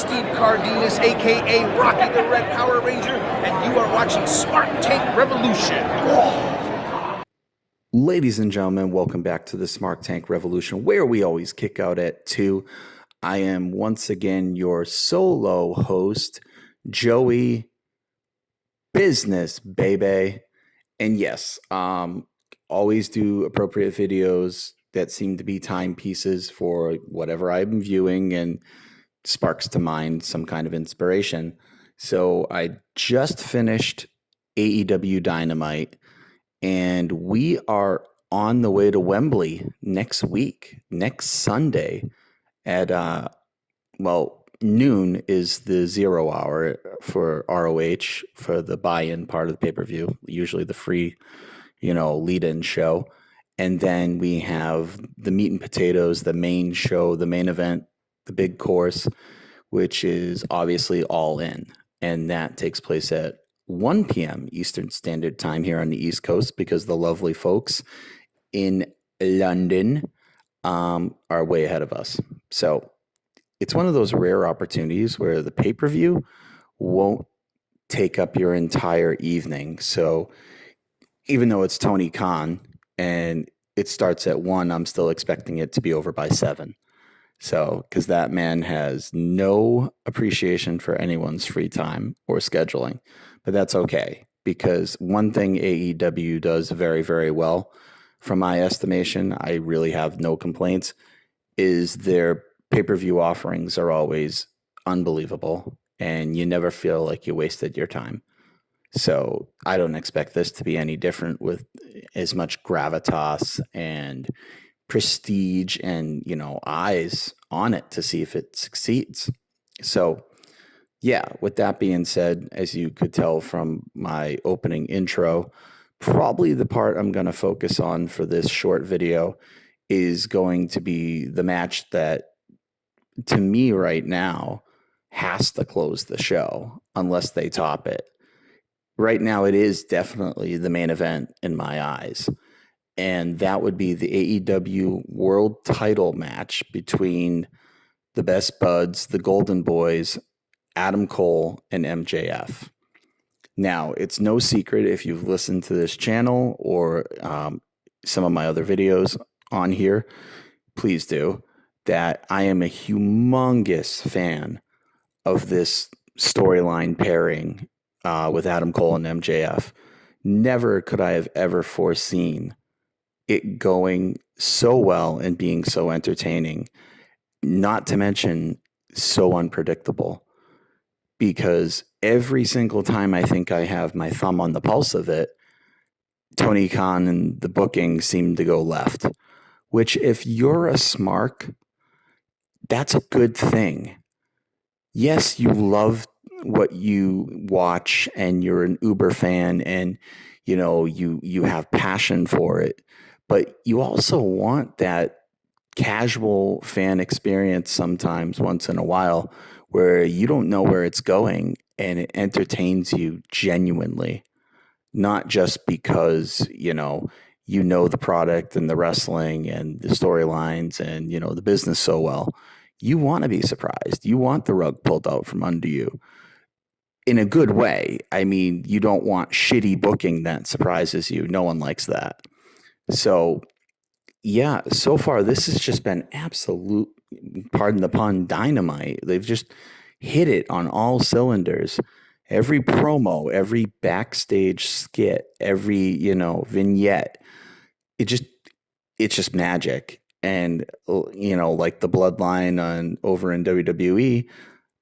Steve Cardenas, a.k.a. Rocky the Red Power Ranger, and you are watching Smart Tank Revolution. Ladies and gentlemen, welcome back to the Smart Tank Revolution, where we always kick out at 2. I am once again your solo host, Joey Business, baby. And yes, always do appropriate videos that seem to be timepieces for whatever I'm viewing and sparks to mind some kind of inspiration. So I just finished AEW Dynamite, and we are on the way to Wembley next week, next Sunday at, noon is the 0 hour for ROH for the buy-in part of the pay-per-view, usually the free, lead-in show. And then we have the meat and potatoes, the main show, the main event, the big course, which is obviously All In. And that takes place at 1 p.m. Eastern Standard Time here on the East Coast, because the lovely folks in London are way ahead of us. So it's one of those rare opportunities where the pay-per-view won't take up your entire evening. So even though it's Tony Khan and it starts at 1, I'm still expecting it to be over by 7. So, because that man has no appreciation for anyone's free time or scheduling. But that's okay, because one thing AEW does very, very well, from my estimation, I really have no complaints, is their pay-per-view offerings are always unbelievable, and you never feel like you wasted your time. So I don't expect this to be any different, with as much gravitas and prestige and, eyes on it to see if it succeeds. So yeah, with that being said, as you could tell from my opening intro, probably the part I'm going to focus on for this short video is going to be the match that, to me right now, has to close the show unless they top it. Right now, it is definitely the main event in my eyes. And that would be the AEW World Title match between the Best Buds, the Golden Boys, Adam Cole, and MJF. Now, it's no secret, if you've listened to this channel or some of my other videos on here, please do, that I am a humongous fan of this storyline pairing with Adam Cole and MJF. Never could I have ever foreseen it going so well and being so entertaining, not to mention so unpredictable, because every single time I think I have my thumb on the pulse of it, Tony Khan and the booking seem to go left, which, if you're a smark, that's a good thing. Yes, you love what you watch and you're an Uber fan and you have passion for it, but you also want that casual fan experience sometimes, once in a while, where you don't know where it's going and it entertains you genuinely, not just because you know the product and the wrestling and the storylines and the business so well. You want to be surprised. You want the rug pulled out from under you in a good way. I mean, you don't want shitty booking that surprises you. No one likes that. So yeah, so far this has just been absolute, pardon the pun, dynamite. They've just hit it on all cylinders. Every promo, every backstage skit, every, vignette, it's just magic. And, like the bloodline over in WWE,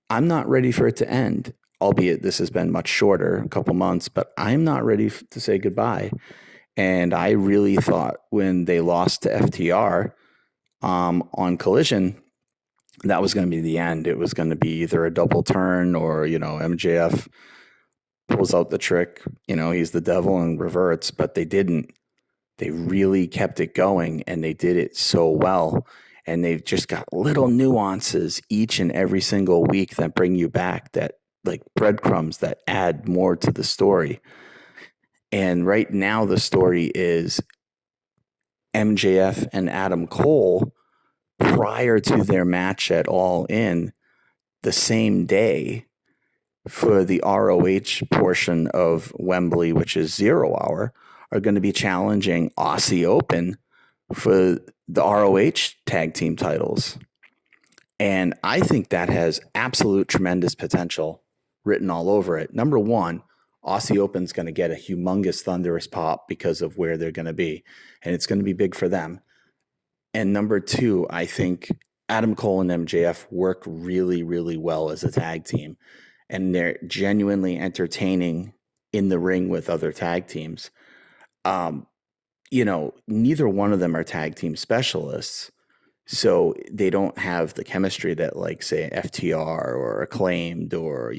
I'm not ready for it to end, albeit this has been much shorter, a couple months, but I'm not ready to say goodbye. And I really thought when they lost to FTR on Collision, that was going to be the end. It was going to be either a double turn or, MJF pulls out the trick, he's the devil and reverts, but they didn't. They really kept it going, and they did it so well. And they've just got little nuances each and every single week that bring you back, that like breadcrumbs that add more to the story. And right now the story is MJF and Adam Cole, prior to their match at All In, the same day for the ROH portion of Wembley, which is 0 hour, are going to be challenging Aussie Open for the ROH tag team titles. And I think that has absolute tremendous potential written all over it. Number one, Aussie Open's going to get a humongous thunderous pop because of where they're going to be, and it's going to be big for them. And number two, I think Adam Cole and MJF work really, really well as a tag team, and they're genuinely entertaining in the ring with other tag teams. Neither one of them are tag team specialists, so they don't have the chemistry that, like, say, FTR or Acclaimed or,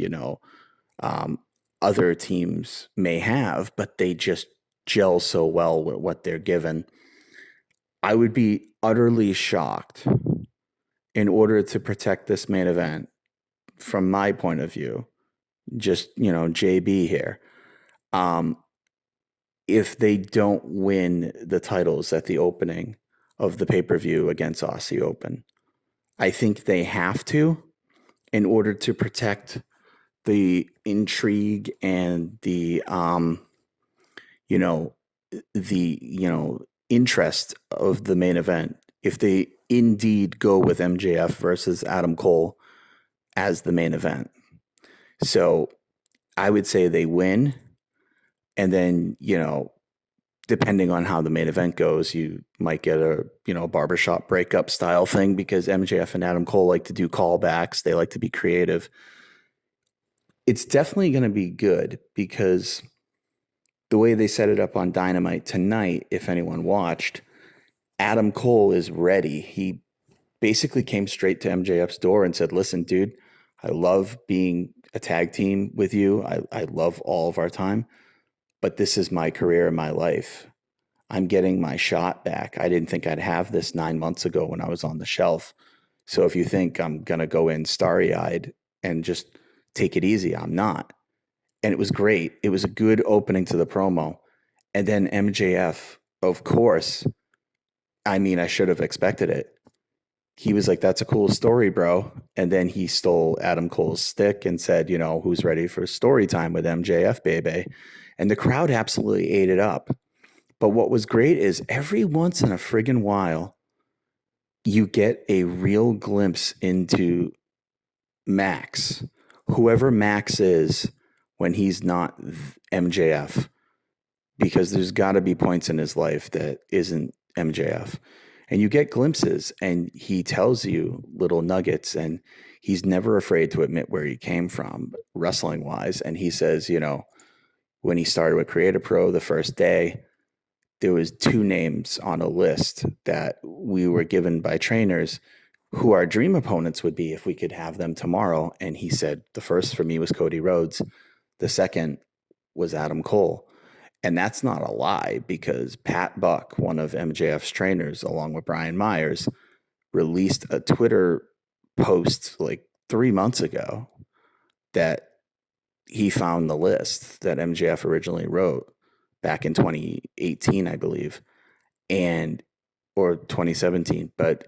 other teams may have, but they just gel so well with what they're given. I would be utterly shocked, in order to protect this main event, from my point of view, just, JB here, if they don't win the titles at the opening of the pay-per-view against Aussie Open. I think they have to, in order to protect the intrigue and the interest of the main event, if they indeed go with MJF versus Adam Cole as the main event. So I would say they win, and then, depending on how the main event goes, you might get a barbershop breakup style thing, because MJF and Adam Cole like to do callbacks. They like to be creative. It's definitely going to be good, because the way they set it up on Dynamite tonight, if anyone watched, Adam Cole is ready. He basically came straight to MJF's door and said, "Listen, dude, I love being a tag team with you. I love all of our time, but this is my career and my life. I'm getting my shot back. I didn't think I'd have this 9 months ago when I was on the shelf. So if you think I'm going to go in starry-eyed and just take it easy, I'm not." And it was great. It was a good opening to the promo. And then MJF, of course, I should have expected it. He was like, "That's a cool story, bro." And then he stole Adam Cole's stick and said, "Who's ready for story time with MJF, baby?" And the crowd absolutely ate it up. But what was great is, every once in a friggin' while, you get a real glimpse into Max, whoever Max is, when he's not MJF, because there's got to be points in his life that isn't MJF. And you get glimpses, and he tells you little nuggets, and he's never afraid to admit where he came from, wrestling wise. And he says, when he started with Creative Pro the first day, there was 2 names on a list that we were given by trainers who our dream opponents would be if we could have them tomorrow. And he said, the first for me was Cody Rhodes. The second was Adam Cole. And that's not a lie, because Pat Buck, one of MJF's trainers, along with Brian Myers, released a Twitter post like 3 months ago that he found the list that MJF originally wrote back in 2018, I believe, or 2017. But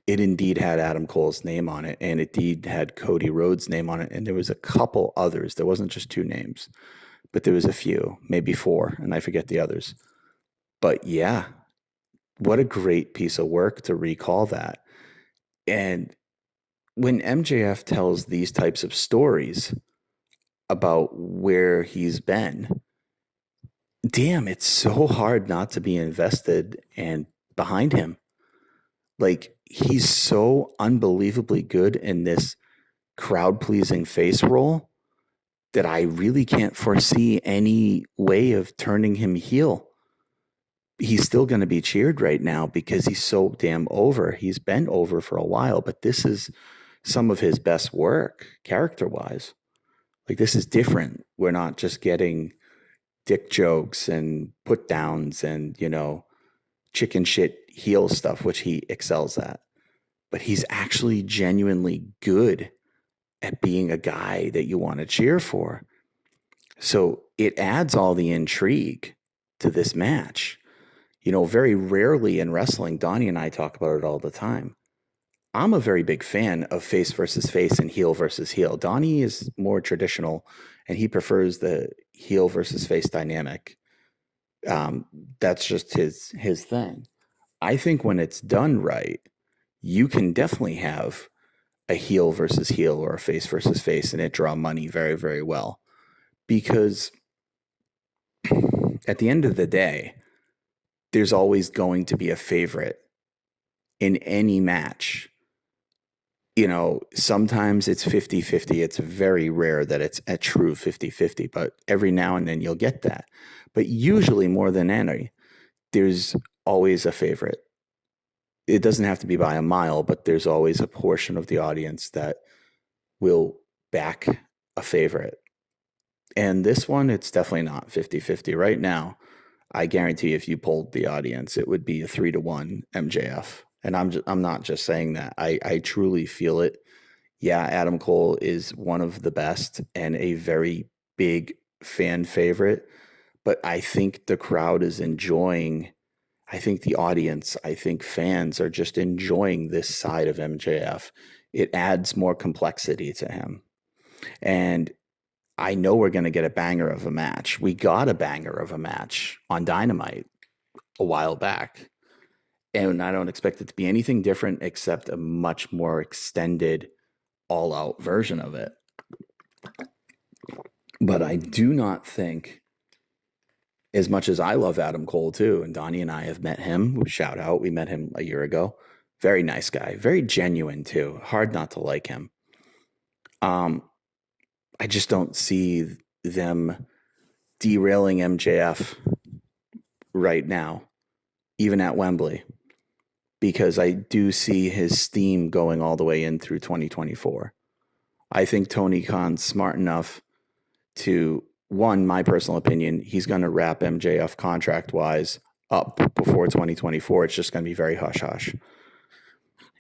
it indeed had Adam Cole's name on it, and it indeed had Cody Rhodes' name on it. And there was a couple others. There wasn't just 2 names, but there was a few, maybe 4, and I forget the others. But yeah, what a great piece of work to recall that. And when MJF tells these types of stories about where he's been, damn, it's so hard not to be invested and behind him. Like, he's so unbelievably good in this crowd-pleasing face role that I really can't foresee any way of turning him heel. He's still going to be cheered right now because he's so damn over. He's been over for a while, but this is some of his best work, character-wise. Like, this is different. We're not just getting dick jokes and put-downs and, chicken shit heel stuff, which he excels at. But he's actually genuinely good at being a guy that you want to cheer for. So it adds all the intrigue to this match. Very rarely in wrestling, Donnie and I talk about it all the time, I'm a very big fan of face versus face and heel versus heel. Donnie is more traditional, and he prefers the heel versus face dynamic. Um, that's just his thing. I think when it's done right, you can definitely have a heel versus heel or a face versus face, and it draw money very, very well. Because at the end of the day, there's always going to be a favorite in any match. You know, sometimes it's 50-50. It's very rare that it's a true 50-50, but every now and then you'll get that. But usually, more than any, there's always a favorite. It doesn't have to be by a mile, but there's always a portion of the audience that will back a favorite. And this one, it's definitely not 50-50. Right now, I guarantee if you polled the audience, it would be a 3-1 MJF. And I'm not just saying that. I truly feel it. Yeah, Adam Cole is one of the best and a very big fan favorite. But I think the crowd is enjoying, I think the audience, I think fans are just enjoying this side of MJF. It adds more complexity to him. And I know we're going to get a banger of a match. We got a banger of a match on Dynamite a while back. And I don't expect it to be anything different except a much more extended, all out version of it. But I do not think, as much as I love Adam Cole too, and Donnie and I have met him, shout out, we met him a year ago. Very nice guy, very genuine too. Hard not to like him. I just don't see them derailing MJF right now, even at Wembley, because I do see his steam going all the way in through 2024. I think Tony Khan's smart enough to, one, my personal opinion, he's going to wrap MJF contract-wise up before 2024. It's just going to be very hush-hush.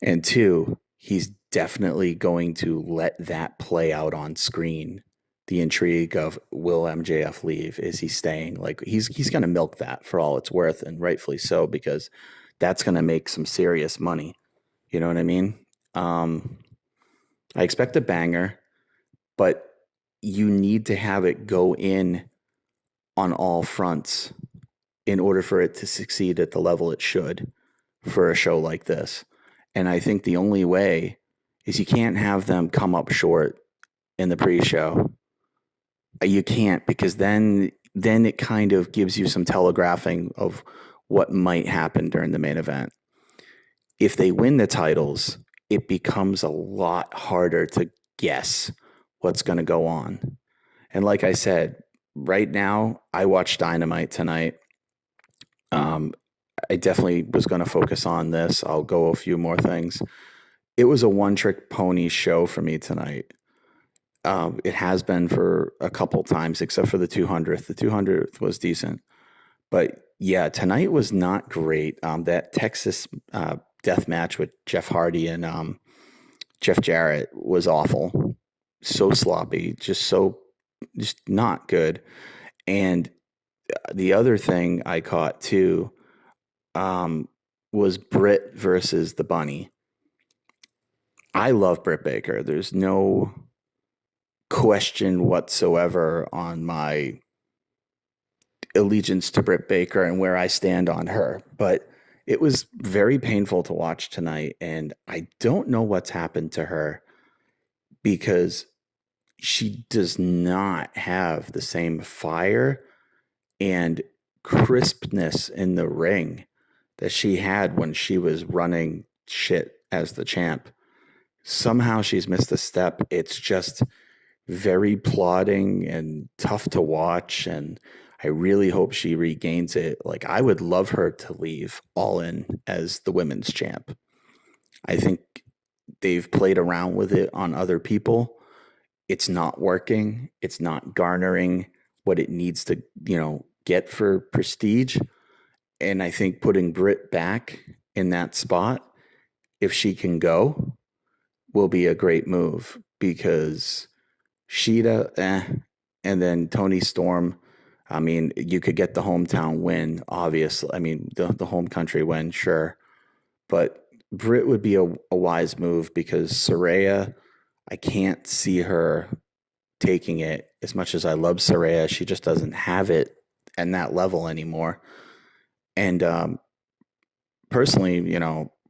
And two, he's definitely going to let that play out on screen. The intrigue of, will MJF leave? Is he staying? Like he's going to milk that for all it's worth, and rightfully so, because that's going to make some serious money. You know what I mean? I expect a banger, but you need to have it go in on all fronts in order for it to succeed at the level it should for a show like this. And I think the only way is you can't have them come up short in the pre-show. You can't, because then it kind of gives you some telegraphing of what might happen during the main event. If they win the titles, it becomes a lot harder to guess what's going to go on. And like I said, right now, I watched Dynamite tonight. I definitely was going to focus on this. I'll go a few more things. It was a one-trick pony show for me tonight. It has been for a couple times, except for the 200th. The 200th was decent. But yeah, tonight was not great. That Texas death match with Jeff Hardy and Jeff Jarrett was awful. So sloppy, just not good. And the other thing I caught too was Britt versus the Bunny. I love Britt Baker. There's no question whatsoever on my allegiance to Britt Baker and where I stand on her. But it was very painful to watch tonight, and I don't know what's happened to her, because she does not have the same fire and crispness in the ring that she had when she was running shit as the champ. Somehow she's missed a step. It's just very plodding and tough to watch, and I really hope she regains it. Like, I would love her to leave All In as the women's champ. I think they've played around with it on other people. It's not working. It's not garnering what it needs to, get for prestige. And I think putting Britt back in that spot, if she can go, will be a great move, because Sheeta, and then Tony Storm. I mean, you could get the hometown win, obviously. I mean, the home country win, sure. But Britt would be a wise move because Soraya, I can't see her taking it as much as I love Soraya. She just doesn't have it at that level anymore. And personally,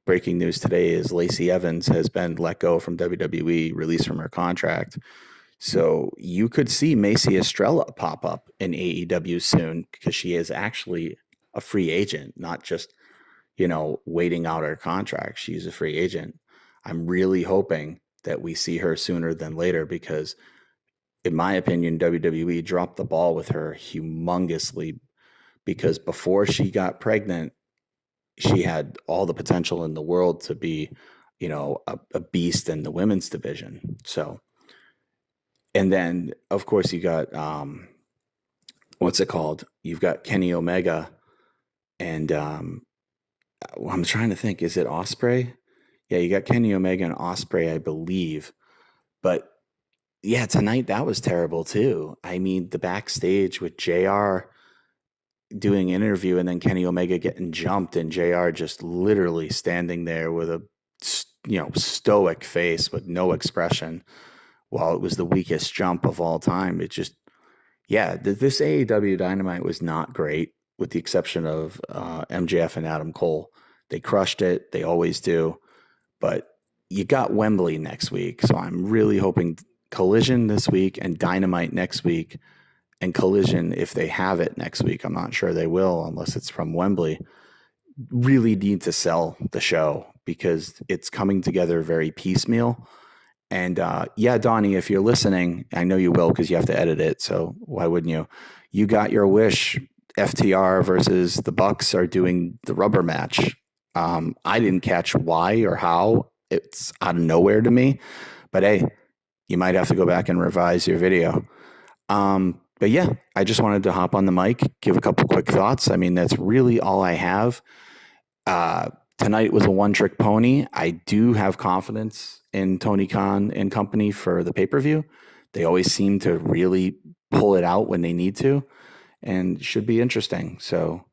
breaking news today is Lacey Evans has been let go from WWE, released from her contract. So you could see Macy Estrella pop up in AEW soon because she is actually a free agent, not just, waiting out her contract. She's a free agent. I'm really hoping that we see her sooner than later because, in my opinion, WWE dropped the ball with her humongously because before she got pregnant, she had all the potential in the world to be, a beast in the women's division. So, and then of course you got what's it called? You've got Kenny Omega, and I'm trying to think. Is it Osprey? Yeah, you got Kenny Omega and Osprey, I believe. But yeah, tonight that was terrible too. I mean, the backstage with JR doing an interview and then Kenny Omega getting jumped and JR just literally standing there with a stoic face with no expression while it was the weakest jump of all time. It just, yeah, this AEW Dynamite was not great with the exception of MJF and Adam Cole. They crushed it. They always do. But you got Wembley next week. So I'm really hoping Collision this week and Dynamite next week. And Collision, if they have it next week, I'm not sure they will unless it's from Wembley, really need to sell the show because it's coming together very piecemeal. And yeah, Donnie, if you're listening, I know you will because you have to edit it. So why wouldn't you? You got your wish. FTR versus the Bucks are doing the rubber match. I didn't catch why or how. It's out of nowhere to me. But hey, you might have to go back and revise your video. But yeah, I just wanted to hop on the mic, give a couple quick thoughts. I mean, that's really all I have. Tonight was a one-trick pony. I do have confidence in Tony Khan and company for the pay-per-view. They always seem to really pull it out when they need to, and should be interesting. So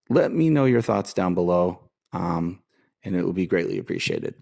let me know your thoughts down below, and it will be greatly appreciated.